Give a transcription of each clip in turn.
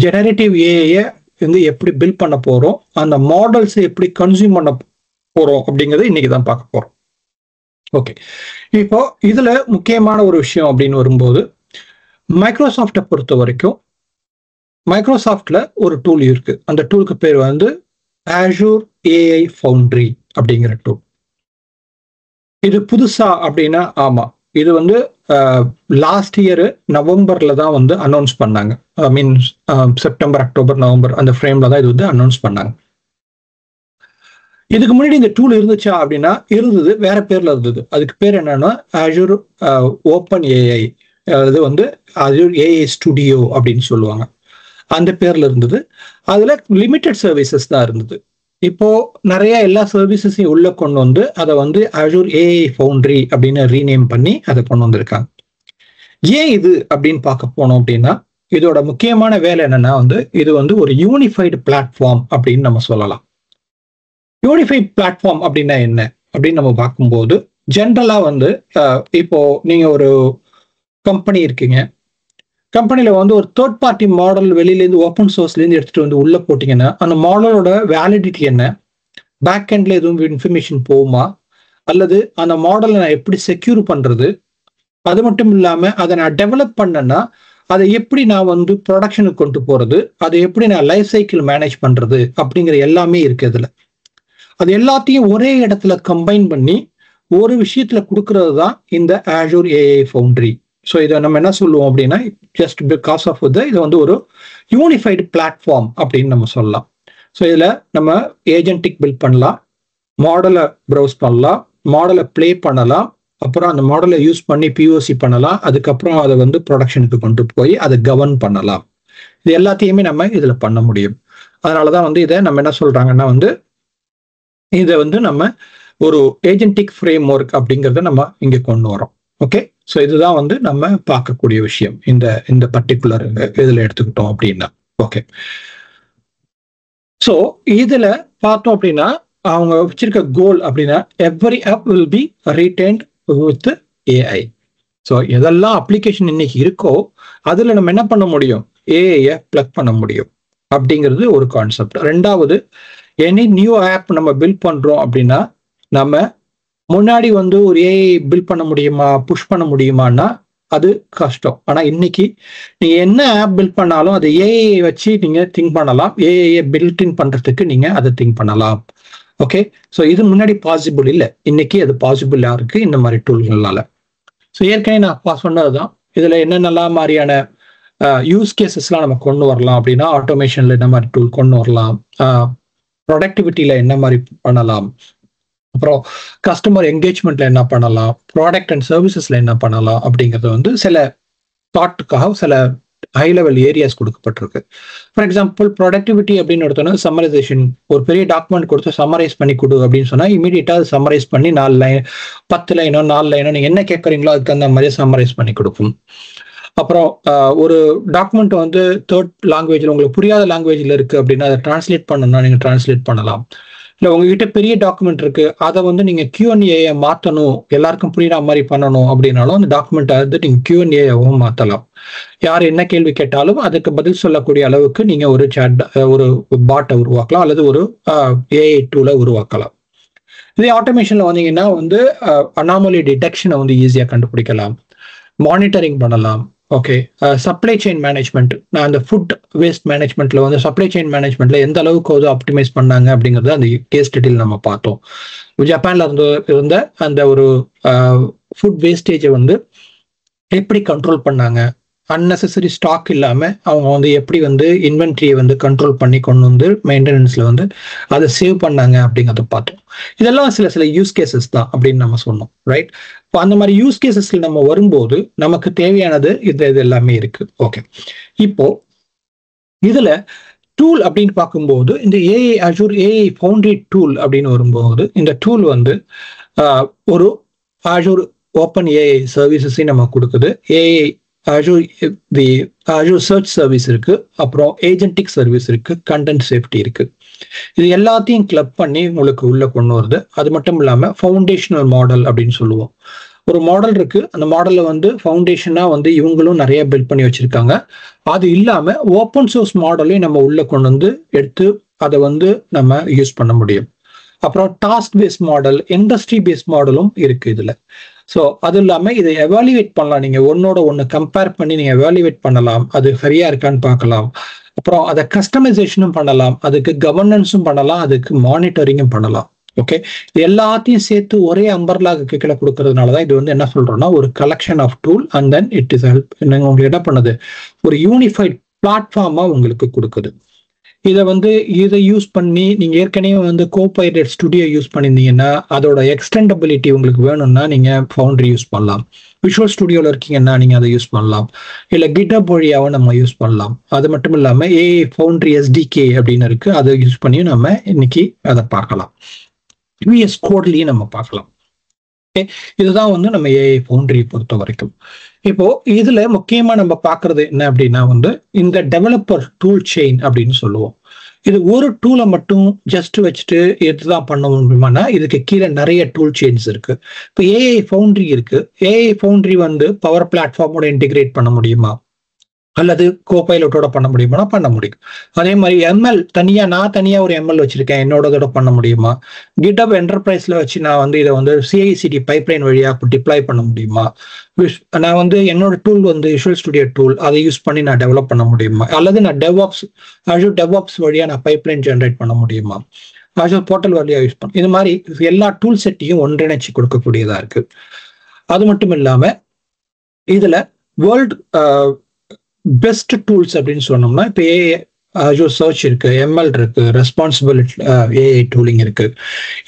Generative AI வந்து எப்படி build பண்ண போறோம், அந்த மாடல்ஸ் எப்படி கன்சியூம் பண்ண போறோம் அப்படிங்கறத இன்னைக்கு தான் பார்க்க போறோம். ஓகே, இப்போ இதுல முக்கியமான ஒரு விஷயம் அப்படின்னு வரும்போது, மைக்ரோசாஃப்டை பொறுத்த வரைக்கும் மைக்ரோசாஃப்ட்ல ஒரு டூல் இருக்கு. அந்த டூலுக்கு பேர் வந்து Azure AI Foundry அப்படிங்கிற டூல். இது புதுசா அப்படின்னா ஆமா, இது வந்து லாஸ்ட் இயர் நவம்பர்ல தான் வந்து அனௌன்ஸ் பண்ணாங்க. ஐ மீன் செப்டம்பர், அக்டோபர், நவம்பர் அந்த ஃப்ரேம்ல தான் இது வந்து அனௌன்ஸ் பண்ணாங்க. இதுக்கு முன்னாடி இந்த டூல் இருந்துச்சா அப்படின்னா இருந்தது, வேற பேர்ல இருந்தது. அதுக்கு பேர் என்னன்னா Azure ஓப்பன் ஏஐ, அது வந்து Azure AI Studio அப்படின்னு சொல்லுவாங்க. அந்த பேர்ல இருந்தது. அதுல லிமிடெட் சர்வீசஸ் தான் இருந்தது. இப்போ நிறைய எல்லா சர்வீசஸையும் உள்ள கொண்டு வந்து அதை வந்து Azure AI Foundry அப்படின்னு ரீநேம் பண்ணி அதை கொண்டு வந்திருக்காங்க. ஏன் இது அப்படின்னு பார்க்க போனோம் அப்படின்னா, இதோட முக்கியமான வேலை என்னன்னா வந்து இது வந்து ஒரு யூனிஃபைடு பிளாட்ஃபார்ம் அப்படின்னு நம்ம சொல்லலாம். யூனிஃபைட் பிளாட்ஃபார்ம் அப்படின்னா என்ன அப்படின்னு நம்ம பார்க்கும்போது, ஜென்ரலா வந்து இப்போ நீங்க ஒரு கம்பெனி இருக்கீங்க, கம்பெனில வந்து ஒரு தேர்ட் பார்ட்டி மாடல் வெளியிலேருந்து ஓப்பன் சோர்ஸ்லேருந்து எடுத்துட்டு வந்து உள்ள போட்டீங்கன்னா, அந்த மாடலோட வேலிடிட்டி என்ன, பேக் எண்ட்ல எதுவும் இன்ஃபர்மேஷன் போகுமா, அல்லது அந்த மாடலை நான் எப்படி செக்யூர் பண்றது, அது மட்டும் இல்லாம அதை நான் டெவலப் பண்ணேன்னா அதை எப்படி நான் வந்து ப்ரொடக்ஷனுக்கு கொண்டு போறது, அதை எப்படி நான் லைஃப் சைக்கிள் மேனேஜ் பண்றது அப்படிங்கிற எல்லாமே இருக்கு இதுல. அது எல்லாத்தையும் ஒரே இடத்துல கம்பைன் பண்ணி ஒரு விஷயத்துல கொடுக்கறது தான் இந்த Azure AI Foundry. ஸோ இதை நம்ம என்ன சொல்லுவோம் அப்படின்னா, ஜஸ்ட் பிகாஸ் ஆஃப் இது வந்து ஒரு யூனிஃபைடு பிளாட்ஃபார்ம் அப்படின்னு நம்ம சொல்லலாம். ஸோ இதில் நம்ம ஏஜென்டிக் பில்ட் பண்ணலாம், மாடலை ப்ரௌஸ் பண்ணலாம், மாடலை ப்ளே பண்ணலாம், அப்புறம் அந்த மாடலை யூஸ் பண்ணி POC பண்ணலாம், அதுக்கப்புறம் அதை வந்து ப்ரொடக்ஷனுக்கு கொண்டு போய் அதை கவர்ன் பண்ணலாம். இது எல்லாத்தையுமே நம்ம இதில் பண்ண முடியும். அதனால தான் வந்து இதை நம்ம என்ன சொல்றாங்கன்னா வந்து இதை வந்து நம்ம ஒரு ஏஜென்டிக் ஃப்ரேம் ஒர்க் அப்படிங்கிறத நம்ம இங்கே கொண்டு வரோம். ஓகே, ஸோ இதுதான் வந்து நம்ம பார்க்கக்கூடிய விஷயம் இந்த பர்டிகுலர் இதில் எடுத்துக்கிட்டோம் அப்படின்னா. ஓகே, ஸோ இதில் பார்த்தோம் அப்படின்னா அவங்க வச்சிருக்க கோல் அப்படின்னா every app will be retained with AI. So எதெல்லாம் அப்ளிகேஷன் இன்னைக்கு இருக்கோ அதில் நம்ம என்ன பண்ண முடியும், ஏஐயை பிளக் பண்ண முடியும் அப்படிங்கிறது ஒரு கான்செப்ட். ரெண்டாவது, எனி நியூ ஆப் நம்ம பில்ட் பண்றோம் அப்படின்னா நம்ம முன்னாடி வந்து ஒரு ஏஐ பில்ட் பண்ண முடியுமா, புஷ் பண்ண முடியுமான்னா அது கஷ்டம். ஆனா இன்னைக்கு நீங்க என்ன ஆப் பில்ட் பண்ணாலும் அது ஏஐ வச்சு நீங்க திங்க் பண்ணலாம், ஏஐ பில்ட் இன் பண்றதுக்கு நீங்க அதை திங்க் பண்ணலாம். ஓகே, ஸோ இது முன்னாடி பாசிபிள் இல்லை, இன்னைக்கு அது பாசிபிளா இருக்கு இந்த மாதிரி டூல்கள்னால. ஸோ ஏற்கனவே நான் சொன்னதுதான், இதுல என்னென்னலாம் மாதிரியான யூஸ் கேசஸ்லாம் நம்ம கொண்டு வரலாம் அப்படின்னா, ஆட்டோமேஷன்ல என்ன மாதிரி டூல் கொண்டு வரலாம், ப்ரொடக்டிவிட்டியில என்ன மாதிரி பண்ணலாம், அப்புறம் கஸ்டமர் என்கேஜ்மெண்ட்ல என்ன பண்ணலாம், ப்ராடக்ட் அண்ட் சர்வீசஸ்ல என்ன பண்ணலாம் அப்படிங்கிறது வந்து சில தாட்டுக்காக சில ஹை லெவல் ஏரியாஸ் கொடுக்கப்பட்டிருக்கு. ஃபார் எக்ஸாம்பிள் ப்ரொடக்டிவிட்டி அப்படின்னு எடுத்தோம்னா சம்மரைசேஷன், ஒரு பெரிய டாக்குமெண்ட் கொடுத்து சம்மரைஸ் பண்ணி கொடு அப்படின்னு சொன்னா இமீடியட்டா அது சம்மரைஸ் பண்ணி 4 லைன் 10 லைனோ 4 லைனோ நீங்க என்ன கேட்குறீங்களோ அதுக்கு அந்த மாதிரி சம்மரைஸ் பண்ணி கொடுக்கும். அப்புறம் ஒரு டாக்குமெண்ட் வந்து தேர்ட் லாங்குவேஜில் உங்களுக்கு புரியாத லாங்குவேஜில் இருக்குது அப்படின்னா அதை டிரான்ஸ்லேட் பண்ணணும்னா நீங்கள் டிரான்ஸ்லேட் பண்ணலாம். இல்லை உங்ககிட்ட பெரிய டாக்குமெண்ட் இருக்குது, அதை வந்து நீங்கள் Q&A மாற்றணும், எல்லாருக்கும் புரியுற மாதிரி பண்ணணும் அப்படின்னாலும் அந்த டாக்குமெண்ட்டை வந்து நீங்கள் Q&Aவும் மாற்றலாம். யார் என்ன கேள்வி கேட்டாலும் அதுக்கு பதில் சொல்லக்கூடிய அளவுக்கு நீங்கள் ஒரு பாட்டை உருவாக்கலாம் அல்லது ஒரு ஏஐ டூலை உருவாக்கலாம். இதே ஆட்டோமேஷனில் வந்தீங்கன்னா வந்து அனாமலி டிடெக்ஷனை வந்து ஈஸியாக கண்டுபிடிக்கலாம், மானிட்டரிங் பண்ணலாம். ஓகே, சப்ளை செயின் மேனேஜ்மெண்ட், நான் அந்த ஃபுட் வேஸ்ட் மேனேஜ்மெண்ட்ல வந்து சப்ளை செயின் மேனேஜ்மெண்ட்ல எந்த அளவுக்கு வந்து ஆப்டிமைஸ் பண்ணாங்க அப்படிங்கறது அந்த கேஸ் ஸ்டடியில் நம்ம பார்த்தோம். ஜப்பான்ல இருந்த அந்த ஒரு ஃபுட் வேஸ்டேஜை வந்து எப்படி கண்ட்ரோல் பண்ணாங்க, அன்னெசரி ஸ்டாக் இல்லாம அவங்க வந்து எப்படி வந்து இன்வென்ட்ரியை வந்து கண்ட்ரோல் பண்ணி கொண்டு வந்து மெயின்டெனன்ஸ்ல வந்து அதை சேவ் பண்ணாங்க அப்படிங்கிறத பார்த்தோம். இதெல்லாம் சில யூஸ் கேசஸ் தான் அப்படின்னு நம்ம சொன்னோம், ரைட்? இப்போ அந்த மாதிரி யூஸ் கேசஸ்ல நம்ம வரும்போது நமக்கு தேவையானது இது எல்லாமே இருக்கு. ஓகே, இப்போ இதுல டூல் அப்படின்னு பார்க்கும்போது இந்த Azure AI Foundry டூல் அப்படின்னு வரும்போது இந்த டூல் வந்து ஒரு Azure ஓப்பன் ஏஐ சர்வீசஸையும் நம்ம கொடுக்குது. Azure சர்ச் சர்வீஸ் இருக்கு, அப்புறம் ஏஜென்டிக் சர்வீஸ் இருக்கு, கண்டென்ட் சேஃப்டி இருக்கு. இது எல்லாத்தையும் கிளப் பண்ணி உங்களுக்கு உள்ள கொண்டு வருது. அது மட்டும் இல்லாம ஃபவுண்டேஷனல் மாடல் அப்படின்னு சொல்லுவோம். ஒரு மாடல் இருக்கு, அந்த மாடல்ல வந்து ஃபவுண்டேஷனா வந்து இவங்களும் நிறைய பில்ட் பண்ணி வச்சிருக்காங்க. அது இல்லாம ஓப்பன் சோர்ஸ் மாடலையும் நம்ம உள்ள கொண்டு வந்து எடுத்து அதை வந்து நம்ம யூஸ் பண்ண முடியும். அப்புறம் task base model, industry base மாடலும் இருக்கு இதுல. ஸோ அது இல்லாம இதை எவாலுவேட் பண்ணலாம். நீங்க ஒன்னோட ஒன்னு கம்பேர் பண்ணி நீங்க எவாலுவேட் பண்ணலாம், அது சரியா இருக்கான்னு பார்க்கலாம். அப்புறம் அதை கஸ்டமைசேஷனும் பண்ணலாம், அதுக்கு கவர்னன்ஸும் பண்ணலாம், அதுக்கு மானிட்டரிங்கும் பண்ணலாம். ஓகே, இது எல்லாத்தையும் சேர்த்து ஒரே அம்பர்லாக்கு கீழே கொடுக்கறதுனாலதான் இது வந்து என்ன சொல்றோம்னா ஒரு collection of tool and then it is help உங்களுக்கு என்ன பண்ணுது, ஒரு யூனிஃபைட் பிளாட்ஃபார்மா உங்களுக்கு கொடுக்குது. இதை யூஸ் பண்ணி நீங்க ஏற்கனவே வந்து கோபைலட் ஸ்டுடியோ யூஸ் பண்ணியிருந்தீங்கன்னா அதோட எக்ஸ்டெண்டபிலிட்டி உங்களுக்கு வேணும்னா நீங்க ஃபவுண்டரி யூஸ் பண்ணலாம். விஷுவல் ஸ்டுடியோல இருக்கீங்கன்னா நீங்க அதை யூஸ் பண்ணலாம், இல்ல கிட்டப் வழியாவும் நம்ம யூஸ் பண்ணலாம். அது மட்டும் இல்லாம ஏஐ ஃபவுண்டரி எஸ்டிகே அப்படின்னு இருக்கு, அதை யூஸ் பண்ணி நம்ம இன்னைக்கு அதை பார்க்கலாம். விஎஸ் கோட்லயும் நம்ம பார்க்கலாம். இதுதான் வந்து நம்ம ஏஐ ஃபவுண்டரி பொறுத்த வரைக்கும். இப்போ இதுல முக்கியமா நம்ம பாக்குறது என்ன அப்படின்னா வந்து இந்த டெவலப்பர் டூல் செயின் அப்படின்னு சொல்லுவோம். இது ஒரு டூலை மட்டும் ஜஸ்ட் வச்சுட்டு இதுதான் பண்ண முடியுமானா இதுக்கு கீழே நிறைய டூல் செயின்ஸ் இருக்கு. இப்போ ஏஐ ஃபவுண்டரி இருக்கு. ஏஐ ஃபவுண்டரி வந்து பவர் பிளாட்ஃபார்மோட இன்டிகிரேட் பண்ண முடியுமா, அல்லது கோபைலட்டோட பண்ண முடியுமா? பண்ண முடியும். அதே மாதிரி எம்எல் நான் தனியா ஒரு எம்எல் வச்சிருக்கேன், என்னோட பண்ண முடியுமா? கிட்டப் என்டர்பிரைஸ்ல வச்சு நான் வந்து இதை வந்து சிஐசிடி பைப்லைன் வழியா டிப்ளாய் பண்ண முடியுமா? நான் வந்து என்னோட டூல் வந்து விஷுவல் ஸ்டுடியோ டூல், அதை யூஸ் பண்ணி நான் டெவலப் பண்ண முடியுமா? அல்லது நான் அஜூர் டெவாப்ஸ் வழியா நான் பைப்லைன் ஜென்ரேட் பண்ண முடியுமா? அஜூர் போர்ட்டல் வழியா யூஸ் பண்ண, இது மாதிரி எல்லா டூல் செட்டையும் ஒன்றிணைச்சு கொடுக்கக்கூடியதா இருக்கு. அது மட்டும் இல்லாம இதுல வேர்ல்ட் பெஸ்ட் டூல்ஸ் அப்படின்னு சொன்னோம்னா இப்போ அஜூர் சர்ச் இருக்கு, எம்எல் இருக்கு, ரெஸ்பான்சிபிள் ஏஐ டூலிங் இருக்கு.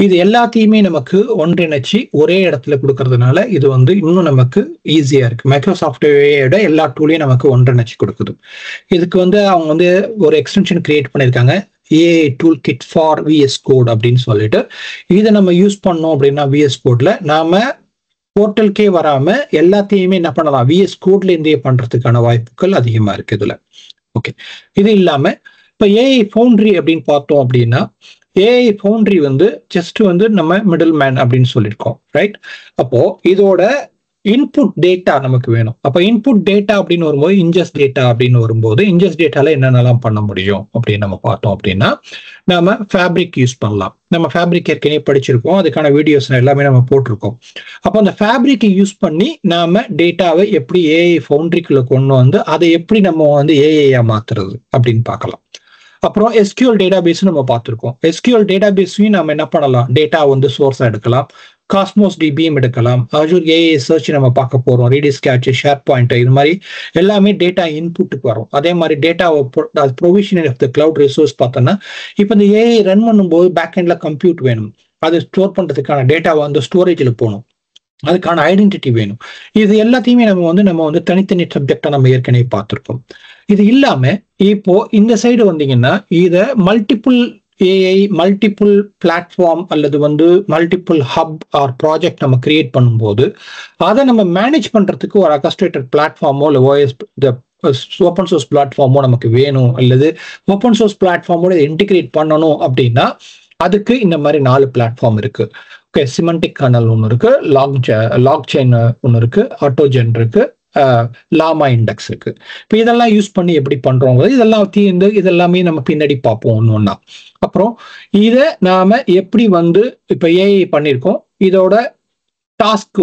இது எல்லாத்தையுமே நமக்கு ஒன்றிணைச்சு ஒரே இடத்துல கொடுக்கறதுனால இது வந்து இன்னும் நமக்கு ஈஸியா இருக்கு. மைக்ரோசாஃப்ட் ஏஐயோட எல்லா டூலையும் நமக்கு ஒன்றிணைச்சு கொடுக்குது. இதுக்கு வந்து அவங்க வந்து ஒரு எக்ஸ்டென்ஷன் கிரியேட் பண்ணியிருக்காங்க, AI tool kit for VS code அப்படின்னு சொல்லிட்டு. இதை நம்ம யூஸ் பண்ணோம் அப்படின்னா விஎஸ் கோட்ல நாம போர்ட்டலுக்கே வராம எல்லாத்தையுமே என்ன பண்ணலாம், விஎஸ் கோட்ல இருந்தே பண்றதுக்கான வாய்ப்புகள் அதிகமா இருக்கு இதுல. ஓகே, இது இல்லாம இப்ப ஏஐ ஃபவுண்டரி அப்படின்னு பார்த்தோம் அப்படின்னா ஏஐ ஃபவுண்டரி வந்து ஜஸ்ட் வந்து நம்ம மிடில் மேன் அப்படின்னு சொல்லியிருக்கோம், ரைட்? அப்போ இதோட இன்புட் டேட்டா நமக்கு வேணும். அப்ப இன்புட் டேட்டா அப்படின்னு வரும்போது இன்ஜெஸ்ட் டேட்டா அப்படின்னு வரும்போது இன்ஜெஸ்ட் டேட்டால என்னென்னலாம் பண்ண முடியும் அப்படின்னு நம்ம பார்த்தோம் அப்படின்னா நம்ம ஃபேப்ரிக் யூஸ் பண்ணலாம். நம்ம ஃபேப்ரிக் ஏற்கனவே படிச்சிருக்கோம், அதுக்கான வீடியோஸ் எல்லாமே நம்ம போட்டிருக்கோம். அப்போ அந்த ஃபேப்ரிக்கை யூஸ் பண்ணி நாம டேட்டாவை எப்படி ஏஐ ஃபவுண்டரிக்குள்ள கொண்டு வந்து அதை எப்படி நம்ம வந்து ஏஐயா மாத்துறது அப்படின்னு பார்க்கலாம். அப்புறம் எஸ்கியூஎல் டேட்டாபேஸ் நம்ம பார்த்துருக்கோம். எஸ்கியூஎல் டேட்டாபேஸையும் நம்ம என்ன பண்ணலாம், டேட்டா வந்து சோர்ஸா எடுக்கலாம், காஸ்மோஸ் டிபியும் எடுக்கலாம், அஜூர் ஏஐ சர்ச் நம்ம பார்க்க போறோம், ரீடிஸ் கேட்ச், ஷேர் பாயிண்ட், இது மாதிரி எல்லாமே டேட்டா இன்புட்டுக்கு வரும். அதே மாதிரி data provisioning of the cloud resource பார்த்தோம்னா இப்போ இந்த ஏஐ ரன் பண்ணும்போது பேக் எண்ட்ல கம்ப்யூட் வேணும், அது ஸ்டோர் பண்றதுக்கான டேட்டாவை வந்து ஸ்டோரேஜ்ல போகணும், அதுக்கான ஐடென்டிட்டி வேணும். இது எல்லாத்தையுமே நம்ம வந்து தனித்தனி சப்ஜெக்டா நம்ம ஏற்கனவே பார்த்துருக்கோம். இது இல்லாம இப்போ இந்த சைடு வந்தீங்கன்னா இதை மல்டிபிள் ஏஐ மல்டிபிள் பிளாட்ஃபார்ம் அல்லது வந்து மல்டிபிள் ஹப் ஆர் ப்ராஜெக்ட் நம்ம கிரியேட் பண்ணும்போது அதை நம்ம மேனேஜ் பண்றதுக்கு ஒரு அகஸ்ட்ரேட்டட் பிளாட்ஃபார்மோ இல்லை ஓஎஸ் ஓப்பன் சோர்ஸ் பிளாட்ஃபார்மோ நமக்கு வேணும், அல்லது ஓப்பன் சோர்ஸ் பிளாட்ஃபார்மோட இன்டிகிரேட் பண்ணணும் அப்படின்னா அதுக்கு இந்த மாதிரி 4 பிளாட்ஃபார்ம் இருக்கு. ஓகே, சிமெண்டிக் கர்னல் ஒன்று இருக்கு, லாக் செயின் ஒன்று இருக்கு, ஆட்டோஜென் இருக்கு, லாமா இண்டெக்ஸ் இருக்கு. இப்போ இதெல்லாம் யூஸ் பண்ணி எப்படி பண்றோம், இதெல்லாமே நம்ம பின்னாடி பார்ப்போம் ஒன்று ஒன்றா. அப்புறம் இதை நாம எப்படி வந்து இப்போ ஏஐ பண்ணியிருக்கோம், இதோட டாஸ்க்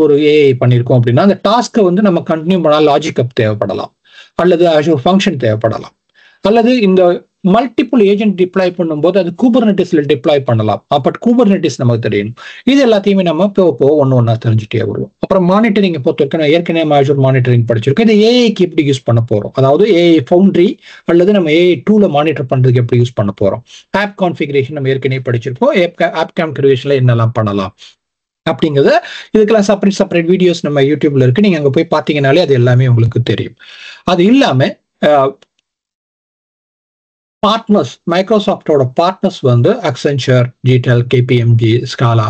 ஒரு ஏஐ பண்ணியிருக்கோம் அப்படின்னா அந்த டாஸ்க்கை வந்து நம்ம கண்டினியூ பண்ணால் லாஜிக் அப் தேவைப்படலாம், அல்லது அஜூர் ஃபங்க்ஷன் தேவைப்படலாம், அல்லது இந்த மல்டிபிள் ஏஜென்ட் டிப்ளாய் பண்ணும்போது அது கூபர்நெட்டிஸ்ல டிப்ளாய் பண்ணலாம். பட் கூபர்நெட்டிஸ் நமக்கு தெரியணும். இது எல்லாத்தையுமே நம்ம இப்போ ஒன்று ஒன்றா தெரிஞ்சுட்டே வருவோம். அப்புறம் மானிட்டரிங் பொறுத்த வரைக்கும் ஏற்கனவே அஜூர் மானிட்டரிங் படிச்சிருக்கோம். இதை ஏஐக்கு எப்படி யூஸ் பண்ண போறோம், அதாவது ஏஐ ஃபவுண்டரி அல்லது நம்ம ஏஐ டூலை மானிட்டர் பண்றதுக்கு எப்படி யூஸ் பண்ண போறோம். ஆப் கான்ஃபிகரேஷன் நம்ம ஏற்கனவே படிச்சிருக்கோம், ஆப் கான்ஃபிகரேஷன்ல என்னெல்லாம் பண்ணலாம் அப்படிங்கிறது இதுக்கெல்லாம் செப்பரேட் வீடியோஸ் நம்ம யூடியூப்ல இருக்கு, நீங்க அங்க போய் பார்த்தீங்கன்னாலே அது எல்லாமே உங்களுக்கு தெரியும். அது இல்லாம பார்ட்னர்ஸ், மைக்ரோசாஃப்டோட பார்ட்னர்ஸ் வந்து அக்சென்ச்சர், ஜிடெல், கேபிஎம்ஜி, ஸ்காலா,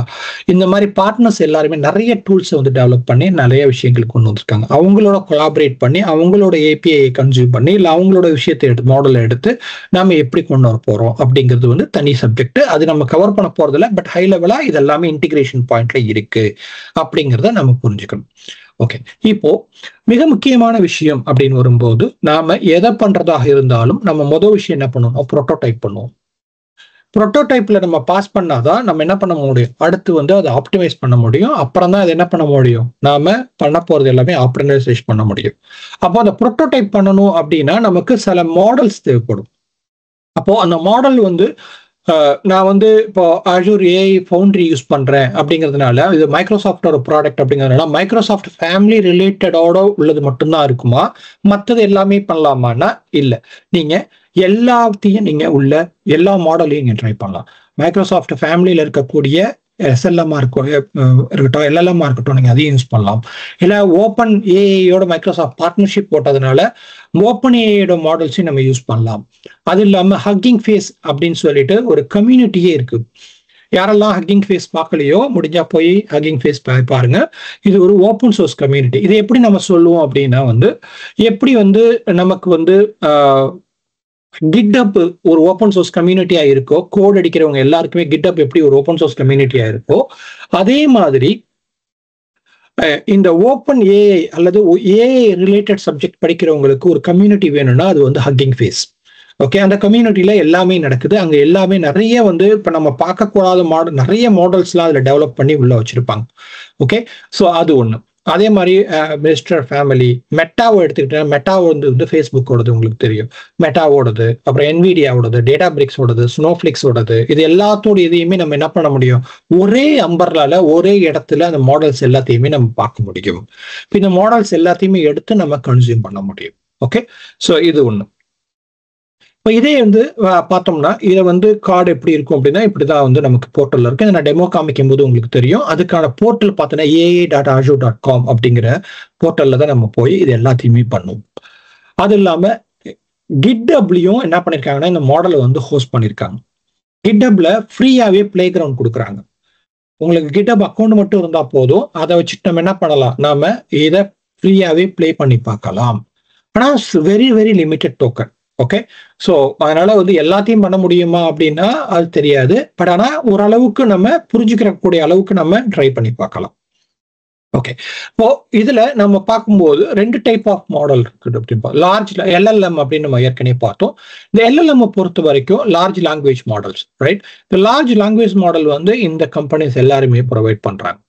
இந்த மாதிரி பார்ட்னர்ஸ் எல்லாருமே நிறைய டூல்ஸை வந்து டெவலப் பண்ணி நிறைய விஷயங்கள் கொண்டு வந்திருக்காங்க. அவங்களோட கொலாபரேட் பண்ணி அவங்களோட ஏபிஐ கன்சியூம் பண்ணி இல்லை அவங்களோட விஷயத்தை மாடலை எடுத்து நம்ம எப்படி கொண்டு வர போறோம் அப்படிங்கிறது வந்து தனி சப்ஜெக்ட். அது நம்ம கவர் பண்ண போறதில்ல. பட் ஹை லெவலா இது எல்லாமே இன்டிகிரேஷன் பாயிண்ட்ல இருக்கு அப்படிங்கிறத நம்ம புரிஞ்சுக்கணும். ஓகே, இப்போ மிக முக்கியமான விஷயம் அப்படின்னு வரும்போது நாம எதை பண்றதாக இருந்தாலும் நம்ம முதல் விஷயம் என்ன பண்ணுவோம்? புரோட்டோடைப் பண்ணுவோம். புரோட்டோடைப்ல நம்ம பாஸ் பண்ணாதான் நம்ம என்ன பண்ண முடியும்? அடுத்து வந்து அதை ஆப்டிமைஸ் பண்ண முடியும். அப்புறம் தான் அதை என்ன பண்ண முடியும்? நாம பண்ண போறது எல்லாமே ஆப்டிமைசேஷன் பண்ண முடியும். அப்போ அந்த புரோட்டோடைப் பண்ணணும் அப்படின்னா நமக்கு சில மாடல்ஸ் தேவைப்படும். அப்போ அந்த மாடல் வந்து நான் வந்து இப்போ Azure AI Foundry யூஸ் பண்றேன் அப்படிங்கிறதுனால, இது மைக்ரோசாஃப்டோட ப்ராடக்ட் அப்படிங்கிறதுனால மைக்ரோசாஃப்ட் ஃபேமிலி ரிலேட்டடோட உள்ளது மட்டும்தான் இருக்குமா? மற்றது எல்லாமே பண்ணலாமான்னா இல்லை. நீங்க எல்லாத்தையும் நீங்க உள்ள எல்லா மாடலையும் நீங்க ட்ரை பண்ணலாம். மைக்ரோசாஃப்ட் ஃபேமிலியில இருக்கக்கூடிய எஸ்எல்எம்ஆ இருக்கட்டும், எல்எல்எம்ஆ இருக்கட்டும், நீங்க அதையும் யூஸ் பண்ணலாம். இல்லை ஓப்பன் ஏஐயோட மைக்ரோசாஃப்ட் பார்ட்னர்ஷிப் போட்டதுனால ஓப்பன் ஏஐயோட மாடல்ஸையும் நம்ம யூஸ் பண்ணலாம். அது இல்லாம ஹக்கிங் ஃபேஸ் அப்படின்னு சொல்லிட்டு ஒரு கம்யூனிட்டியே இருக்கு. யாரெல்லாம் ஹக்கிங் ஃபேஸ் பார்க்கலையோ முடிஞ்சா போய் ஹக்கிங் ஃபேஸ் பாருங்க. இது ஒரு ஓப்பன் சோர்ஸ் கம்யூனிட்டி. இதை எப்படி நம்ம சொல்லுவோம் அப்படின்னா வந்து எப்படி வந்து நமக்கு வந்து GitHub ஒரு ஓப்பன் சோர்ஸ் கம்யூனிட்டியா இருக்கோ, கோட் அடிக்கிறவங்க எல்லாருக்குமே GitHub எப்படி ஒரு ஓப்பன் சோர்ஸ் கம்யூனிட்டியா இருக்கோ, அதே மாதிரி இந்த ஓப்பன் ஏஐ அல்லது ஏஐ ரிலேட்டட் சப்ஜெக்ட் படிக்கிறவங்களுக்கு ஒரு கம்யூனிட்டி வேணும்னா அது வந்து ஹக்கிங் ஃபேஸ். ஓகே, அந்த கம்யூனிட்டியில எல்லாமே நடக்குது. அங்க எல்லாமே நிறைய வந்து இப்ப நம்ம பார்க்கக்கூடாத மாடல், நிறைய மாடல்ஸ்லாம் அதுல டெவலப் பண்ணி உள்ள வச்சிருப்பாங்க. ஓகே, ஸோ அது ஒண்ணு. அதே மாதிரி மிஸ்டர் ஃபேமிலி, மெட்டாவை எடுத்துக்கிட்டேன். மெட்டா வந்து ஃபேஸ்புக்கோடது உங்களுக்கு தெரியும். மெட்டாவோடது, அப்புறம் என்விடியாவோடது, டேட்டா பிரிக்ஸோடது, ஸ்னோஃப்ளிக்ஸோடது, இது எல்லாத்தோட இதையுமே நம்ம என்ன பண்ண முடியும்? ஒரே அம்பர்லால ஒரே இடத்துல அந்த மாடல்ஸ் எல்லாத்தையுமே நம்ம பார்க்க முடியும். இந்த மாடல்ஸ் எல்லாத்தையுமே எடுத்து நம்ம கன்சியூம் பண்ண முடியும். ஓகே, ஸோ இது ஒண்ணு. இப்போ இதே வந்து பார்த்தோம்னா இதை வந்து கார்டு எப்படி இருக்கும் அப்படின்னா இப்படிதான் வந்து நமக்கு போர்ட்டல் இருக்கு. நான் டெமோ காமிக்கும் போது உங்களுக்கு தெரியும். அதுக்கான போர்ட்டல் பார்த்தோன்னா ai.azure.com அப்படிங்கிற போர்ட்டல்ல தான் நம்ம போய் இது எல்லாத்தையுமே பண்ணுவோம். அது இல்லாம GitHubலயும் என்ன பண்ணிருக்காங்கன்னா இந்த மாடலை வந்து ஹோஸ்ட் பண்ணிருக்காங்க. GitHubல ஃப்ரீயாவே பிளே கிரவுண்ட் கொடுக்குறாங்க. உங்களுக்கு GitHub அக்கௌண்ட் மட்டும் இருந்தா போதும். அதை வச்சுட்டு நம்ம என்ன பண்ணலாம்? நாம இதை ஃப்ரீயாவே பிளே பண்ணி பார்க்கலாம். ஆனா very very limited token. Okay, so அதனால வந்து எல்லாத்தையும் பண்ண முடியுமா அப்படின்னா அது தெரியாது. பட் ஆனா ஓரளவுக்கு நம்ம புரிஞ்சுக்கிறக்கூடிய அளவுக்கு நம்ம ட்ரை பண்ணி பார்க்கலாம். ஓகே, இப்போ இதுல நம்ம பார்க்கும்போது ரெண்டு டைப் ஆஃப் மாடல் இருக்குது அப்படின்னு. லார்ஜ் LLM அப்படின்னு நம்ம ஏற்கனவே பார்த்தோம். இந்த LLM பொறுத்த வரைக்கும் லார்ஜ் லாங்குவேஜ் மாடல்ஸ், ரைட்? இந்த லார்ஜ் லாங்குவேஜ் மாடல் வந்து இந்த கம்பெனிஸ் எல்லாருமே ப்ரொவைட் பண்றாங்க.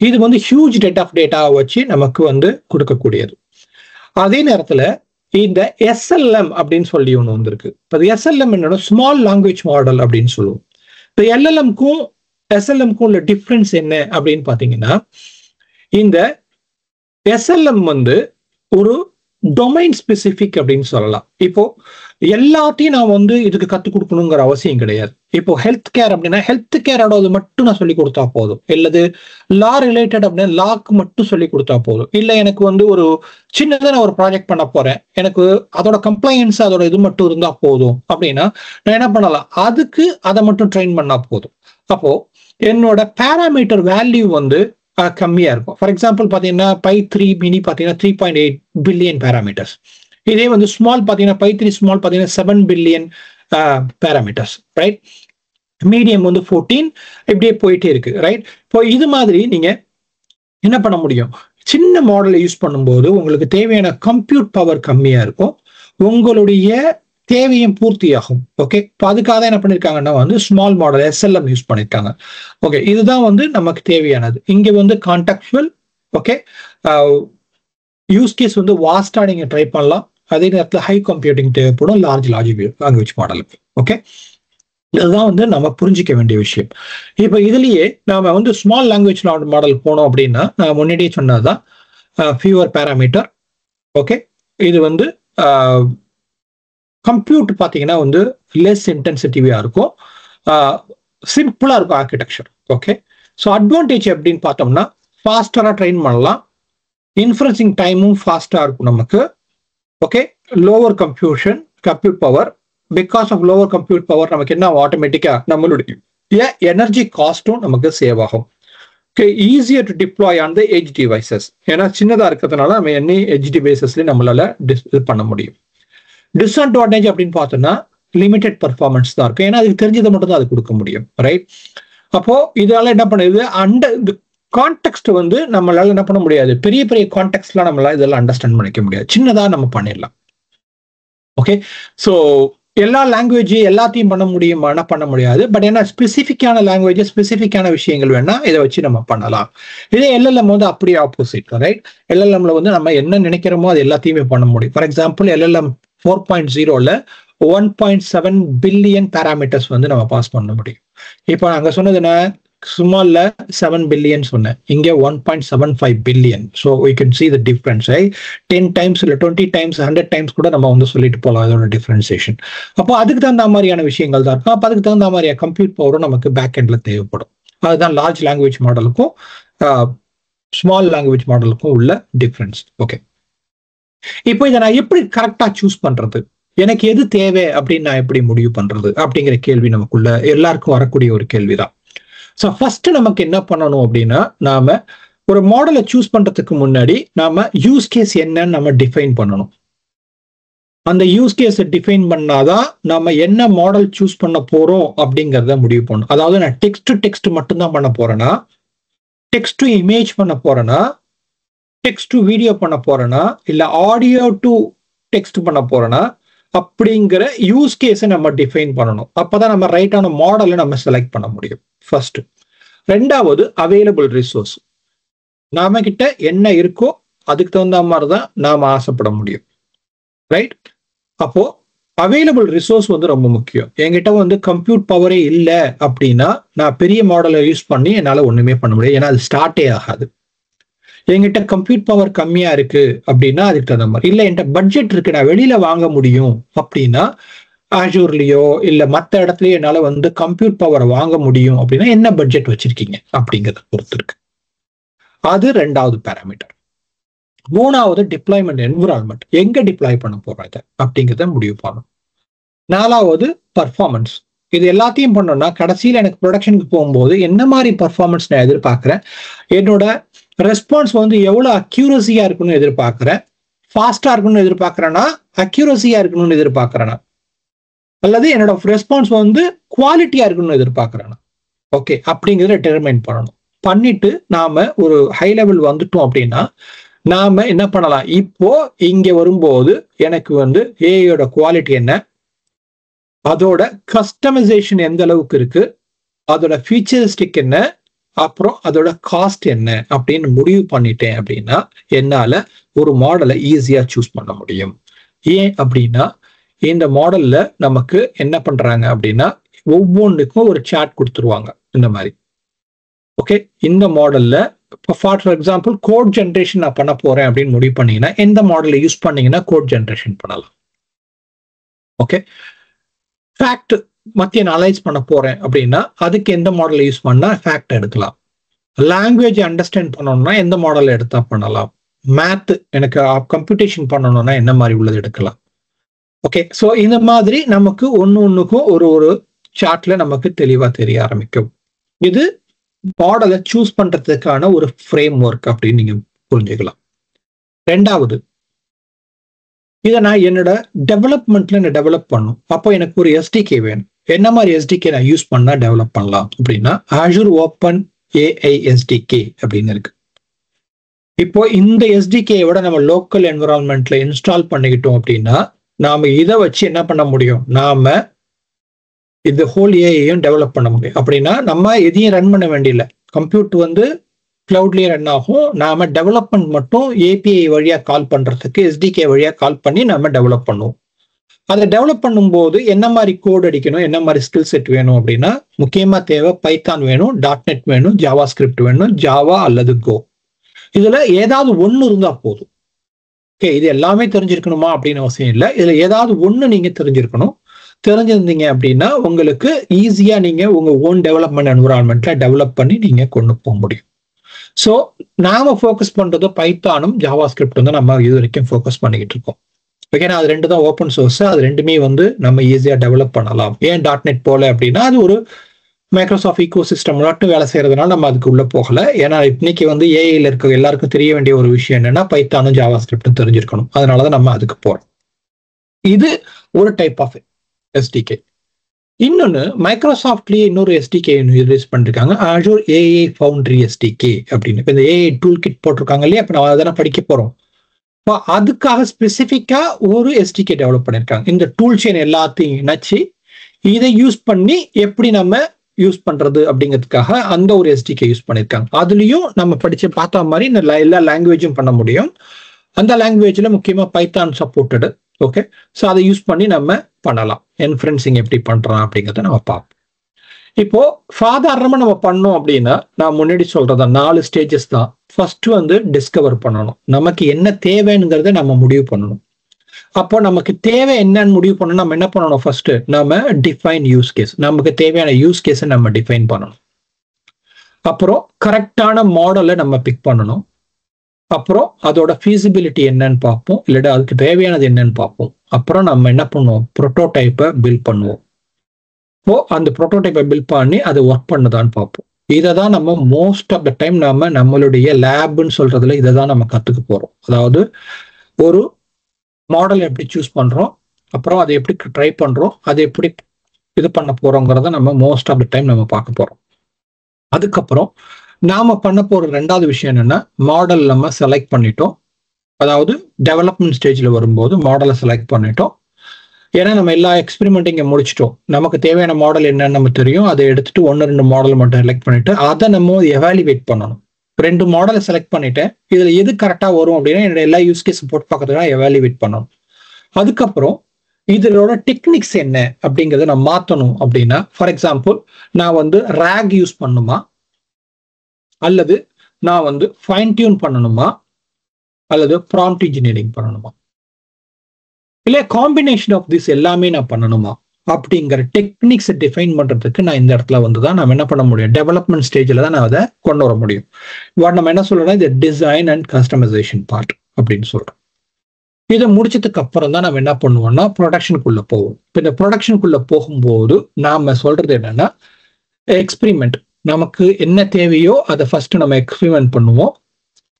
இது வந்து ஹியூஜ் டேட்டாவை வச்சு நமக்கு வந்து கொடுக்கக்கூடியது. அதே நேரத்துல இந்த SLM அப்படின்னு சொல்லி ஒன்று வந்திருக்கு. இப்போ SLM என்னன்னா ஸ்மால் லாங்குவேஜ் மாடல் அப்படின்னு சொல்லுவோம். இப்போ LLMக்கும் SLMக்கும் உள்ள டிஃப்ரென்ஸ் என்ன அப்படின்னு பார்த்தீங்கன்னா, இந்த SLM வந்து ஒரு டொமைன் ஸ்பெசிபிக் அப்படின்னு சொல்லலாம். இப்போ எல்லாத்தையும் நான் வந்து இதுக்கு கற்றுக் கொடுக்கணுங்கிற அவசியம் கிடையாது. இப்போ ஹெல்த் கேர் அப்படின்னா ஹெல்த் கேரோட மட்டும் நான் சொல்லி கொடுத்தா போதும். இல்லது லா ரிலேட்டட் அப்படின்னா லாக்கு மட்டும் சொல்லி கொடுத்தா போதும். இல்லை எனக்கு வந்து ஒரு சின்னதாக நான் ஒரு ப்ராஜெக்ட் பண்ண போறேன், எனக்கு அதோட கம்ப்ளைன்ஸ் அதோட இது மட்டும் இருந்தா போதும் அப்படின்னா நான் என்ன பண்ணலாம்? அதுக்கு அதை மட்டும் ட்ரெயின் பண்ணா போதும். அப்போ என்னோட பேராமீட்டர் வேல்யூ வந்து கம்மியா இருக்கும். ஃபார் எக்ஸாம்பிள் பாத்தீங்கன்னா Py3 மினி பாத்தீங்கன்னா 3.8 பில்லியன் பேராமீட்டர்ஸ். இதே வந்து ஸ்மால் பாத்தீங்கன்னா Py3 ஸ்மால் பாத்தீங்கன்னா 7 பில்லியன் பேராமீட்டர்ஸ், ரைட்? மீடியம் வந்து 14, இப்படியே போயிட்டே இருக்கு, ரைட்? இப்போ இது மாதிரி நீங்க என்ன பண்ண முடியும்? சின்ன மாடலை யூஸ் பண்ணும்போது உங்களுக்கு தேவையான கம்ப்யூட் பவர் கம்மியா இருக்கும், உங்களுடைய தேவையும் பூர்த்தியாகும். ஓகே, இப்போ அதுக்காக என்ன பண்ணிருக்காங்கன்னா வந்து ஸ்மால் மாடல் SLM யூஸ் பண்ணிருக்காங்க. ஓகே, இதுதான் வந்து நமக்கு தேவையானது. இங்க வந்து கான்டெக்சுவல், ஓகே, யூஸ் கேஸ் வந்து வாஸ்டா நீங்க ட்ரை பண்ணலாம். அதே நேரத்தில் ஹை கம்ப்யூட்டிங் தேவைப்படும் லார்ஜ் லாங்குவேஜ் மாடலுக்கு. ஓகே, இதுதான் வந்து நம்ம புரிஞ்சிக்க வேண்டிய விஷயம். இப்போ இதுலயே நாம வந்து ஸ்மால் லாங்குவேஜ் மாடல் போனோம் அப்படின்னா நான் முன்னாடியே சொன்னதுதான் ஃபியூவர் பேராமீட்டர். ஓகே, இது வந்து கம்ப்யூட் பார்த்தீங்கன்னா வந்து லெஸ் இன்டென்சிட்டிவா இருக்கும், சிம்பிளா இருக்கும் ஆர்கிடெக்சர். ஓகே, ஸோ அட்வான்டேஜ் எப்படின்னு பார்த்தோம்னா ஃபாஸ்டரா ட்ரெயின் பண்ணலாம், இன்ஃபரன்சிங் டைமும் ஃபாஸ்டா இருக்கும் நமக்கு. Okay, lower compute power, because of lower compute power நமக்கு என்ன ஆட்டோமேட்டிக்கா நம்மளுடைய எனர்ஜி காஸ்ட்டும் நமக்கு சேவ் ஆகும். Easier to deploy on the edge devices. ஏன்னா சின்னதா இருக்கிறதுனால நம்ம என்ன எட்ஜ் டிவைசஸ்ல நம்மளால இது பண்ண முடியும். டிஸ்அட்வான்டேஜ் அப்படின்னு பார்த்தோம்னா லிமிடெட் பர்ஃபார்மன்ஸ் தான் இருக்கும். ஏன்னா அதுக்கு தெரிஞ்சதை மட்டும் தான் அது கொடுக்க முடியும், ரைட்? அப்போ இதனால என்ன பண்ணுது, இந்த கான்டெக்ட் வந்து நம்மளால என்ன பண்ண முடியாது, பெரிய பெரிய கான்டெக்ட்லாம் நம்மளால இதெல்லாம் அண்டர்ஸ்டாண்ட் பண்ணிக்க முடியாது, சின்னதா நம்ம பண்ணிடலாம். ஓகே, ஸோ எல்லா லாங்குவேஜ் எல்லாத்தையும் பண்ண முடியுமானா பண்ண முடியாது. பட் ஏன்னா ஸ்பெசிஃபிக்கான லாங்குவேஜ் ஸ்பெசிஃபிக்கான விஷயங்கள் வேணா இதை வச்சு நம்ம பண்ணலாம். இதே எல்எல்எம் வந்து அப்படியே ஆப்போசிட், ரைட்? எல்எல்எம்ல வந்து நம்ம என்ன நினைக்கிறோமோ அது எல்லாத்தையுமே பண்ண முடியும். ஃபார் எக்ஸாம்பிள் எல்எல்எம் 4.0ல 1.7 பில்லியன் பேராமீட்டர்ஸ் வந்து நம்ம பாஸ் பண்ண முடியும். இப்போ நாங்க சொன்னது என்ன, ஸ்மால்ல 7 பில்லியன் சொன்னேன், இங்க 1.75 billion. So you can see the difference. 10 times இல்லை 20 டைம்ஸ் 100 டைம்ஸ் கூட நம்ம வந்து சொல்லிட்டு போகலாம் அதோட டிஃபரன்சியேஷன். அப்போ அதுக்கு தகுந்த மாதிரியான விஷயங்கள் தான் இருக்கும். அப்போ அதுக்கு தகுந்த மாதிரியான கம்ப்யூட் பவரும் நமக்கு பேக் எண்ட்ல தேவைப்படும். அதுதான் லார்ஜ் லாங்குவேஜ் மாடலுக்கும் ஸ்மால் லாங்குவேஜ் மாடலுக்கும் உள்ள டிஃபரன்ஸ். ஓகே, இப்போ இதை நான் எப்படி கரெக்டா சூஸ் பண்றது, எனக்கு எது தேவை அப்படின்னு நான் எப்படி முடிவு பண்றது அப்படிங்கிற கேள்வி நமக்குள்ள எல்லாருக்கும் வரக்கூடிய ஒரு கேள்விதான். ஸோ ஃபர்ஸ்ட் நமக்கு என்ன பண்ணணும் அப்படின்னா, நாம ஒரு மாடலை சூஸ் பண்றதுக்கு முன்னாடி நாம யூஸ் கேஸ் என்னன்னு நம்ம டிஃபைன் பண்ணணும். அந்த யூஸ் கேஸை டிஃபைன் பண்ணாதான் நம்ம என்ன மாடல் சூஸ் பண்ண போறோம் அப்படிங்கிறத முடிவு பண்ணணும். அதாவது நான் டெக்ஸ்ட் டு டெக்ஸ்ட் மட்டும்தான் பண்ண போறேன்னா, டெக்ஸ்ட் டு இமேஜ் பண்ண போறேன்னா, டெக்ஸ்ட் டு வீடியோ பண்ண போறேன்னா, இல்ல ஆடியோ டு டெக்ஸ்ட் பண்ண போறேன்னா, அப்படிங்கிற யூஸ் கேஸை நம்ம டிஃபைன் பண்ணணும். அப்பதான் நம்ம ரைட்டான மாடலை நம்ம செலக்ட் பண்ண முடியும். ஃபர்ஸ்ட். ரெண்டாவது அவைலபிள் ரிசோர்ஸ். நாம கிட்ட என்ன இருக்கோ அதுக்கு தகுந்த மாதிரி தான் நாம ஆசைப்பட முடியும், ரைட்? அப்போ அவைலபிள் ரிசோர்ஸ் வந்து ரொம்ப முக்கியம். என்கிட்ட வந்து கம்ப்யூட் பவரே இல்லை அப்படின்னா நான் பெரிய மாடலை யூஸ் பண்ணி என்னால ஒண்ணுமே பண்ண முடியாது, ஏன்னா அது ஸ்டார்ட்டே ஆகாது. என்கிட்ட கம்ப்யூட் பவர் கம்மியா இருக்கு அப்படின்னா அதுக்கு தகுந்த மாதிரி, இல்லை என்கிட்ட பட்ஜெட் இருக்கு நான் வெளியில வாங்க முடியும் அப்படின்னா ஆஜூர்லயோ இல்ல மற்ற இடத்துலயோ என்னால வந்து கம்ப்யூட் பவரை வாங்க முடியும் அப்படின்னா என்ன பட்ஜெட் வச்சிருக்கீங்க அப்படிங்கிறத பொறுத்து இருக்கு. அது ரெண்டாவது பேராமீட்டர். மூணாவது டிப்ளாய்மெண்ட் என்விரான்மெண்ட், எங்க டிப்ளாய் பண்ண போறாங்க அப்படிங்கிறத முடிவு பண்ணணும். நாலாவது பர்ஃபார்மன்ஸ். இது எல்லாத்தையும் பண்ணோம்னா கடைசியில் எனக்கு ப்ரொடக்ஷனுக்கு போகும்போது என்ன மாதிரி பர்ஃபார்மன்ஸ் நான் எதிர்பார்க்கிறேன், என்னோட ரெஸ்பான்ஸ் வந்து எவ்வளவு அக்யூரஸியா இருக்கணும்னு எதிர்பார்க்கிறேன், ஃபாஸ்டா இருக்கணும்னு எதிர்பார்க்கிறேன்னா அக்யூரஸியா இருக்கணும்னு எதிர்பார்க்கிறேன்னா, அல்லது என்னோட ரெஸ்பான்ஸ் வந்து குவாலிட்டியா இருக்கணும்னு எதிர்பார்க்கிறேன்னா, ஓகே, அப்படிங்கிறத டிட்டர்மைன் பண்ணணும். பண்ணிட்டு நாம ஒரு ஹை லெவல் வந்துட்டோம் அப்படின்னா நாம என்ன பண்ணலாம், இப்போ இங்க வரும்போது எனக்கு வந்து ஏஐயோட குவாலிட்டி என்ன, அதோட கஸ்டமைசேஷன் எந்த அளவுக்கு இருக்கு, அதோட ஃபீச்சரிஸ்டிக் என்ன, அப்புறம் அதோட காஸ்ட் என்ன அப்படின்னு முடிவு பண்ணிட்டேன் அப்படின்னா என்னால ஒரு மாடலை ஈஸியா சூஸ் பண்ண முடியும். ஏன் அப்படின்னா இந்த மாடல்ல நமக்கு என்ன பண்றாங்க அப்படின்னா ஒவ்வொன்றுக்கும் ஒரு சார்ட் கொடுத்துருவாங்க இந்த மாதிரி. ஓகே, இந்த மாடல்ல ஃபார் எக்ஸாம்பிள் கோட் ஜென்ரேஷன் நான் பண்ண போறேன் அப்படின்னு முடிவு பண்ணீங்கன்னா எந்த மாடலை யூஸ் பண்ணீங்கன்னா கோட் ஜென்ரேஷன் பண்ணலாம். ஓகே, ஃபேக்ட் மத்திய அனலைஸ் பண்ண போறேன் அப்படின்னா அதுக்கு எந்த மாடலை யூஸ் பண்ணா ஃபேக்ட் எடுக்கலாம். லாங்குவேஜ் அண்டர்ஸ்டாண்ட் பண்ணணும்னா எந்த மாடலை எடுத்தா பண்ணலாம். மேத் எனக்கு கம்ப்யூட்டேஷன் பண்ணணும்னா என்ன மாதிரி உள்ளது எடுக்கலாம். ஓகே, ஸோ இந்த மாதிரி நமக்கு ஒன்னுக்கும் ஒரு சார்ட்ல நமக்கு தெளிவா தெரிய ஆரம்பிக்கும். இது மாடலை சூஸ் பண்றதுக்கான ஒரு ஃப்ரேம் ஒர்க் அப்படின்னு நீங்க புரிஞ்சுக்கலாம். ரெண்டாவது, இதை நான் என்னோட டெவலப்மெண்ட்ல நான் டெவலப் பண்ணும். அப்போ எனக்கு ஒரு எஸ்டிகே வேணும். என்ன மாதிரி எஸ்டிகே நான் யூஸ் பண்ணா டெவலப் பண்ணலாம் அப்படின்னா Azure ஓப்பன் ஏஐ எஸ்டிகே அப்படின்னு இருக்கு. இப்போ இந்த எஸ்டிகே விட நம்ம லோக்கல் என்விரான்மெண்ட்ல இன்ஸ்டால் பண்ணிக்கிட்டோம் அப்படின்னா நாம இதை வச்சு என்ன பண்ண முடியும், நாம இந்த ஹோல் ஏஐயும் டெவலப் பண்ண முடியும். அப்படின்னா நம்ம எதையும் ரன் பண்ண வேண்டியதில்லை, கம்ப்யூட் வந்து கிளவுட்லயே ரன் ஆகும். நாம டெவலப்மெண்ட் மட்டும் ஏபிஐ வழியா கால் பண்றதுக்கு எஸ்டிகே வழியா கால் பண்ணி நாம டெவலப் பண்ணுவோம். அதை டெவலப் பண்ணும்போது என்ன மாதிரி கோட் அடிக்கணும், என்ன மாதிரி ஸ்கில் செட் வேணும் அப்படின்னா முக்கியமா தேவை பைத்தான் வேணும், .NET வேணும், ஜாவா ஸ்கிரிப்ட் வேணும், ஜாவா அல்லது கோ. இதுல ஏதாவது ஒண்ணு இருந்தா போதும். ஓகே, இது எல்லாமே தெரிஞ்சிருக்கணுமா அப்படின்னு அவசியம் இல்லை. இதுல ஏதாவது ஒண்ணு நீங்க தெரிஞ்சிருக்கணும். தெரிஞ்சிருந்தீங்க அப்படின்னா உங்களுக்கு ஈஸியா நீங்க உங்க ஓன் டெவலப்மெண்ட் என்விரான்மெண்ட்ல டெவலப் பண்ணி நீங்க கொண்டு போக முடியும். ஸோ நாம ஃபோக்கஸ் பண்றது பைத்தானும் ஜாவா ஸ்கிரிப்டும் தான் நம்ம இது வரைக்கும் ஃபோக்கஸ் பண்ணிக்கிட்டு இருக்கோம். ஏன்னா அது ரெண்டு தான் ஓப்பன் சோர்ஸ், அது ரெண்டுமே வந்து நம்ம ஈஸியா டெவலப் பண்ணலாம். ஏன் .NET போல அப்படின்னா அது ஒரு மைக்ரோசாஃப்ட் ஈகோ சிஸ்டம் மட்டும் வேலை செய்யறதுனால நம்ம அதுக்கு உள்ள போகல. ஏன்னா இன்னைக்கு வந்து ஏஐல இருக்க எல்லாருக்கும் தெரிய வேண்டிய ஒரு விஷயம் என்னன்னா பைத்தானும் ஜாவா ஸ்கிரிப்டும் தெரிஞ்சிருக்கணும். அதனாலதான் நம்ம அதுக்கு போறோம். இது ஒரு டைப் ஆஃப் எஸ்டிகே. இன்னொன்னு மைக்ரோசாஃப்ட்லயே இன்னொரு எஸ்டிகே ரிலீஸ் பண்ணிருக்காங்க, Azure AI Foundry SDK அப்படின்னு. இப்போ இந்த ஏஐ டூல் கிட் போட்டிருக்காங்க இல்லையா, இப்போ நம்ம அதெல்லாம் படிக்க போறோம். இப்போ அதுக்காக ஸ்பெசிஃபிக்கா ஒரு எஸ்டிகே டெவலப் பண்ணிருக்காங்க. இந்த டூல் செயின் எல்லாத்தையும் இணைச்சு இதை யூஸ் பண்ணி எப்படி நம்ம யூஸ் பண்றது அப்படிங்கிறதுக்காக அந்த ஒரு எஸ்டிகே யூஸ் பண்ணிருக்காங்க. அதுலயும் நம்ம படிச்சு பார்த்த மாதிரி இந்த எல்லா லாங்குவேஜும் பண்ண முடியும். அந்த லாங்குவேஜ்ல முக்கியமா பைத்தான் சப்போர்ட்டடு. ஓகே, ஸோ அதை யூஸ் பண்ணி நம்ம பண்ணலாம். இன்ஃபரன்சிங் எப்படி பண்றோம் அப்படிங்கிறத நம்ம பார்ப்போம். இப்போ சாதாரணமா நம்ம பண்ணோம் அப்படின்னா நான் முன்னாடி சொல்றத 4 ஸ்டேஜஸ் தான். ஃபர்ஸ்ட் வந்து டிஸ்கவர் பண்ணணும், நமக்கு என்ன தேவைங்கிறத நம்ம முடிவு பண்ணணும். அப்போ நமக்கு தேவை என்னன்னு முடிவு பண்ணணும். நம்ம என்ன பண்ணணும், ஃபர்ஸ்ட் நம்ம டிஃபைன் யூஸ் கேஸ், நமக்கு தேவையான யூஸ் கேஸை நம்ம டிஃபைன் பண்ணணும். அப்புறம் கரெக்டான மாடலை நம்ம பிக் பண்ணணும். அப்புறம் அதோட ஃபீசிபிலிட்டி என்னன்னு பார்ப்போம், இல்லாட்டா அதுக்கு தேவையானது என்னன்னு பார்ப்போம். அப்புறம் நம்ம என்ன பண்ணுவோம், ப்ரோட்டோடைப்பை பில்ட் பண்ணுவோம். இப்போ அந்த ப்ரோட்டோடைப்பை பில்ட் பண்ணி அது ஒர்க் பண்ணுதான்னு பார்ப்போம். இதை தான் நம்ம மோஸ்ட் ஆஃப் த டைம் நம்மளுடைய லேப்னு சொல்றதுல இதை தான் நம்ம கற்றுக்க போறோம். அதாவது ஒரு மாடல் எப்படி சூஸ் பண்றோம், அப்புறம் அதை எப்படி ட்ரை பண்றோம், அதை எப்படி இது பண்ண போறோங்கிறத நம்ம மோஸ்ட் ஆஃப் த டைம் நம்ம பார்க்க போறோம். அதுக்கப்புறம் நாம பண்ண போற ரெண்டாவது விஷயம் என்னன்னா, மாடல் நம்ம செலக்ட் பண்ணிட்டோம். அதாவது டெவலப்மெண்ட் ஸ்டேஜ்ல வரும்போது மாடலை செலக்ட் பண்ணிட்டோம். ஏன்னா நம்ம எல்லா எக்ஸ்பெரிமெண்ட்டிங்க முடிச்சிட்டோம், நமக்கு தேவையான மாடல் என்னன்னு நமக்கு தெரியும். அதை எடுத்துட்டு 1-2 மாடல் மட்டும் செலக்ட் பண்ணிட்டு அதை நம்ம எவாலுவேட் பண்ணணும். 2 மாடலை செலக்ட் பண்ணிட்டேன், இதுல எது கரெக்டா வரும் அப்படின்னா என்னோட எல்லா யூஸ் கேஸ் போட்டு பார்க்கறதுக்காக எவாலுவேட் பண்ணணும். அதுக்கப்புறம் இதோட டெக்னிக்ஸ் என்ன அப்படிங்கிறத நான் மாற்றணும். அப்படின்னா ஃபார் எக்ஸாம்பிள் நான் வந்து ரேக் யூஸ் பண்ணுமா, அல்லது நான் வந்து ஃபைன் டியூன் பண்ணணுமா, அல்லது ப்ராம்ப்ட் இன்ஜினியரிங் பண்ணணுமா, இல்லை காம்பினேஷன் ஆஃப் திஸ் எல்லாமே நான் பண்ணணுமா அப்படிங்கிற டெக்னிக்ஸை டிஃபைன் பண்றதுக்கு நான் இந்த இடத்துல வந்து தான் நம்ம என்ன பண்ண முடியும், டெவலப்மெண்ட் ஸ்டேஜில் தான் நான் அதை கொண்டு வர முடியும். நம்ம என்ன சொல்றோம்னா இது டிசைன் அண்ட் கஸ்டமைசேஷன் பார்ட் அப்படின்னு சொல்றோம். இதை முடிச்சதுக்கு அப்புறம் தான் நம்ம என்ன பண்ணுவோம்னா ப்ரொடக்ஷனுக்குள்ள போவோம். இப்போ இந்த ப்ரொடக்ஷனுக்குள்ள போகும்போது நாம சொல்றது என்னன்னா எக்ஸ்பெரிமெண்ட், நமக்கு என்ன தேவையோ அதை ஃபர்ஸ்ட் நம்ம எக்ஸ்பெரிமெண்ட் பண்ணுவோம்.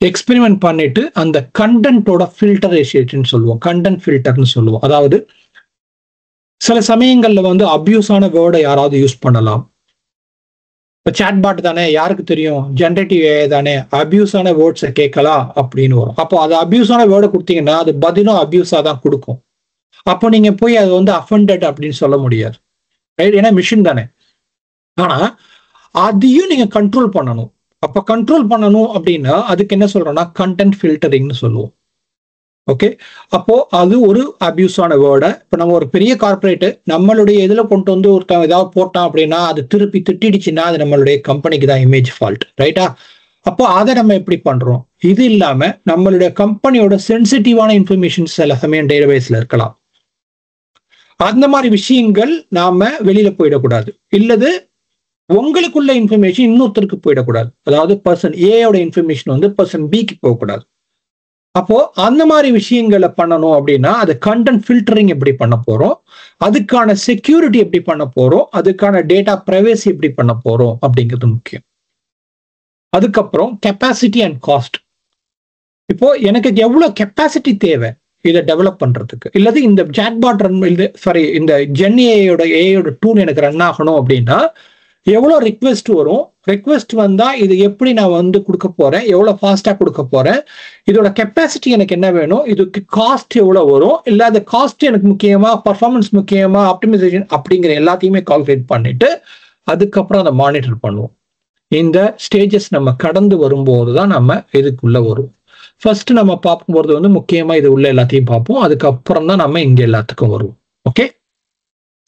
எக்ஸ்பெரிமெண்ட் பண்ணிட்டு அந்த கண்டென்ட்டோட ஃபில்டரேஷன் சொல்லுவோம், கண்டென்ட் ஃபில்டர்னு சொல்லுவோம். அதாவது சில சமயங்கள்ல வந்து அபியூஸான வேர்டை யாராவது யூஸ் பண்ணலாம். இப்போ சாட்பாட் தானே, யாருக்கு தெரியும், ஜென்ரேட்டிவ் ஏஐ தானே, அபியூஸான வேர்ட்ஸை கேட்கலாம் அப்படின்னு வரும். அப்போ அது அபியூஸான வேர்டை கொடுத்தீங்கன்னா அது பதிலும் அபியூஸாக தான் கொடுக்கும். அப்போ நீங்க போய் அது வந்து அஃபண்டட் அப்படின்னு சொல்ல முடியாது, ரைட்? ஏன்னா மிஷின் தானே. ஆனா அதையும் நீங்க கண்ட்ரோல் பண்ணணும். அப்ப கண்ட்ரோல் பண்ணணும் அப்படின்னா அதுக்கு என்ன சொல்றோம்னா கண்டென்ட் ஃபில்டரிங்னு சொல்லுவோம். ஓகே, அப்போ அது ஒரு அபியூஸான வேர்டை இப்போ நம்ம ஒரு பெரிய கார்பரேட் நம்மளுடைய இதுல கொண்டு வந்து ஒருத்தன் ஏதாவது போட்டான் அப்படின்னா அது திருப்பி திட்டிடுச்சுன்னா அது நம்மளுடைய கம்பெனிக்கு தான் இமேஜ் ஃபால்ட், ரைட்டா? அப்போ அதை நம்ம எப்படி பண்றோம்? இது இல்லாம நம்மளுடைய கம்பெனியோட சென்சிட்டிவான இன்ஃபர்மேஷன் சில சமயம் டேட்டாபேஸ்ல இருக்கலாம். அந்த மாதிரி விஷயங்கள் நாம வெளியில போயிடக்கூடாது. இல்லது உங்களுக்குள்ள இன்ஃபர்மேஷன் இன்னொருத்தருக்கு போயிடக்கூடாது. அதாவது பர்சன் ஏயோட இன்ஃபர்மேஷன் வந்து பர்சன் பிக்கு போகக்கூடாது. அப்போ அந்த மாதிரி விஷயங்களை பண்ணணும் அப்படின்னா அது கண்டென்ட் ஃபில்டரிங் எப்படி பண்ண போறோம், அதுக்கான செக்யூரிட்டி எப்படி பண்ண போறோம், அதுக்கான டேட்டா பிரைவசி எப்படி பண்ண போறோம் அப்படிங்கிறது முக்கியம். அதுக்கப்புறம் கெப்பாசிட்டி அண்ட் காஸ்ட். இப்போ எனக்கு எவ்வளவு கெப்பாசிட்டி தேவை இதை டெவலப் பண்றதுக்கு, இல்லது இந்த சாட்பாட் ரன் இந்த ஜென் ஏஐயோட டூல் எனக்கு ரன் ஆகணும் அப்படின்னா எவ்வளோ ரிக்வெஸ்ட் வரும், ரிக்வெஸ்ட் வந்தா இது எப்படி நான் வந்து கொடுக்க போறேன், எவ்வளவு ஃபாஸ்டா கொடுக்க போறேன், இதோட கெப்பாசிட்டி எனக்கு என்ன வேணும், இதுக்கு காஸ்ட் எவ்வளவு வரும், இல்ல அது காஸ்ட் எனக்கு முக்கியமா, பர்ஃபார்மன்ஸ் முக்கியமா, ஆப்டிமைசேஷன் அப்படிங்கிற எல்லாத்தையுமே கால்குலேட் பண்ணிட்டு அதுக்கப்புறம் அதை மானிட்டர் பண்ணுவோம். இந்த ஸ்டேஜஸ் நம்ம கடந்து வரும்போது தான் நம்ம இதுக்குள்ள வருவோம். ஃபர்ஸ்ட் நம்ம பார்க்கும்போது வந்து முக்கியமா இது உள்ள எல்லாத்தையும் பார்ப்போம், அதுக்கப்புறம் தான் நம்ம இங்க எல்லாத்துக்கும் வருவோம். ஓகே,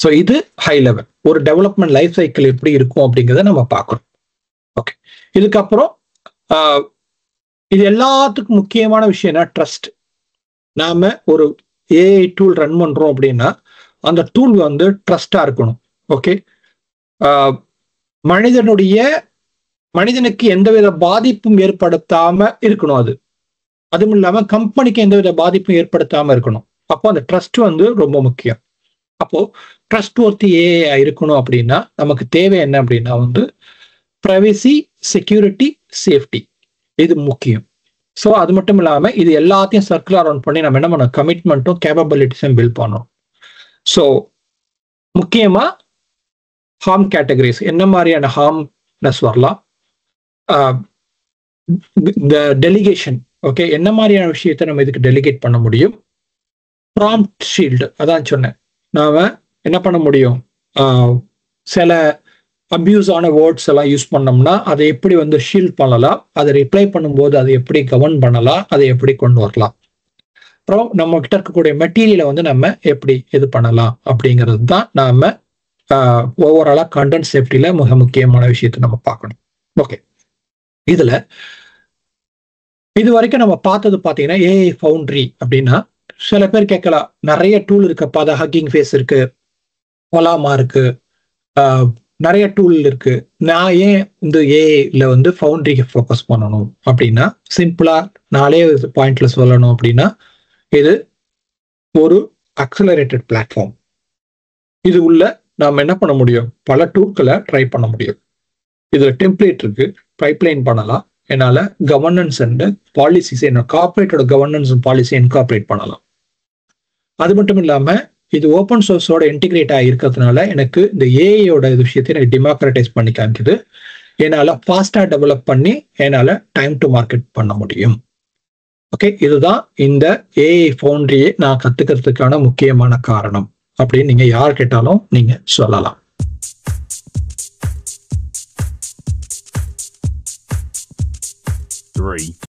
ஸோ இது ஹை லெவல் ஒரு டெவலப்மெண்ட் லைஃப் சைக்கிள் எப்படி இருக்கும் அப்படிங்கிறத நம்ம பார்க்கணும். ஓகே, இதுக்கப்புறம் இது எல்லாத்துக்கும் முக்கியமான விஷயம் என்ன, ட்ரஸ்ட். நாம ஒரு ஏஐ டூல் ரன் பண்றோம் அப்படின்னா அந்த டூல் வந்து ட்ரஸ்டா இருக்கணும். ஓகே, மனிதனுக்கு எந்தவித பாதிப்பும் ஏற்படுத்தாம இருக்கணும். அதுவும் இல்லாம கம்பெனிக்கு எந்தவித பாதிப்பும் ஏற்படுத்தாம இருக்கணும். அப்போ அந்த ட்ரஸ்ட் வந்து ரொம்ப முக்கியம். அப்போ ட்ரஸ்ட் ஒர்த்தி ஏஐ இருக்கணும் அப்படின்னா நமக்கு தேவை என்ன அப்படின்னா வந்து பிரைவசி, செக்யூரிட்டி, சேஃப்டி, இது முக்கியம். ஸோ அது மட்டும் இல்லாமல் இது எல்லாத்தையும் சர்க்குலர் அரவுண்ட் பண்ணி நம்ம என்ன பண்ணோம், கமிட்மெண்ட்டும் கேப்பபிலிட்டிஸும் பில்ட் பண்ணோம். ஸோ முக்கியமா ஹார்ம் கேட்டகரிஸ், என்ன மாதிரியான ஹார்ம்னஸ் வரலாம், இந்த டெலிகேஷன், ஓகே, என்ன மாதிரியான விஷயத்தை நம்ம இதுக்கு டெலிகேட் பண்ண முடியும், ப்ராம்ப்ட் ஷீல்டு, அதான் சொன்னேன், நாம என்ன பண்ண முடியும், சில அபியூஸான வேர்ட்ஸ் எல்லாம் யூஸ் பண்ணோம்னா அதை எப்படி வந்து ஷீல்ட் பண்ணலாம், அதை ரிப்ளை பண்ணும்போது அதை எப்படி கவர்ன் பண்ணலாம், அதை எப்படி கொண்டு வரலாம், அப்புறம் நம்ம கிட்ட இருக்கக்கூடிய மெட்டீரியலை வந்து நம்ம எப்படி இது பண்ணலாம் அப்படிங்கிறது தான் நாம ஓவராலா கண்டென்ட் சேஃப்டியில மிக முக்கியமான விஷயத்தை நம்ம பார்க்கணும். ஓகே, இதுல இது வரைக்கும் நம்ம பார்த்தது பார்த்தீங்கன்னா ஏஐ ஃபவுண்ட்ரி அப்படின்னா, சில பேர் கேட்கலாம் நிறைய டூல் இருக்குப்பா, அது ஹக்கிங் ஃபேஸ் இருக்கு, ஒலாமா இருக்கு, நிறைய டூல் இருக்கு, நான் ஏன் இந்த ஏஐல வந்து ஃபவுண்ட்ரிக்கு ஃபோக்கஸ் பண்ணணும் அப்படின்னா, சிம்பிளா நாளே பாயிண்ட்ல சொல்லணும் அப்படின்னா, இது ஒரு அக்சலரேட்டட் பிளாட்ஃபார்ம். இது உள்ள நாம என்ன பண்ண முடியும், பல டூல்களை ட்ரை பண்ண முடியும். இதுல டெம்ப்ளேட் இருக்கு, பைப்லைன் பண்ணலாம், என்னால கவர்னன்ஸ் அண்ட் பாலிசிஸ், என்ன கார்பரேட்டோட கவர்னன்ஸ் அண்ட் பாலிசி இன்கார்பரேட் பண்ணலாம். அது மட்டும் இல்லாம இது ஓப்பன் சோர்ஸோட இன்டிகிரேட் ஆகிருக்கிறதுனால எனக்கு இந்த ஏஐயோட விஷயத்தை எனக்கு டிமோக்ரட்டைஸ் பண்ணி காமிக்குது. என்னால் ஃபாஸ்டா டெவலப் பண்ணி என்னால் டைம் டு மார்க்கெட் பண்ண முடியும். ஓகே, இதுதான் இந்த ஏஐ ஃபவுண்ட்ரியை நான் கத்துக்கிறதுக்கான முக்கியமான காரணம் அப்படின்னு நீங்க யார் கேட்டாலும் நீங்க சொல்லலாம்.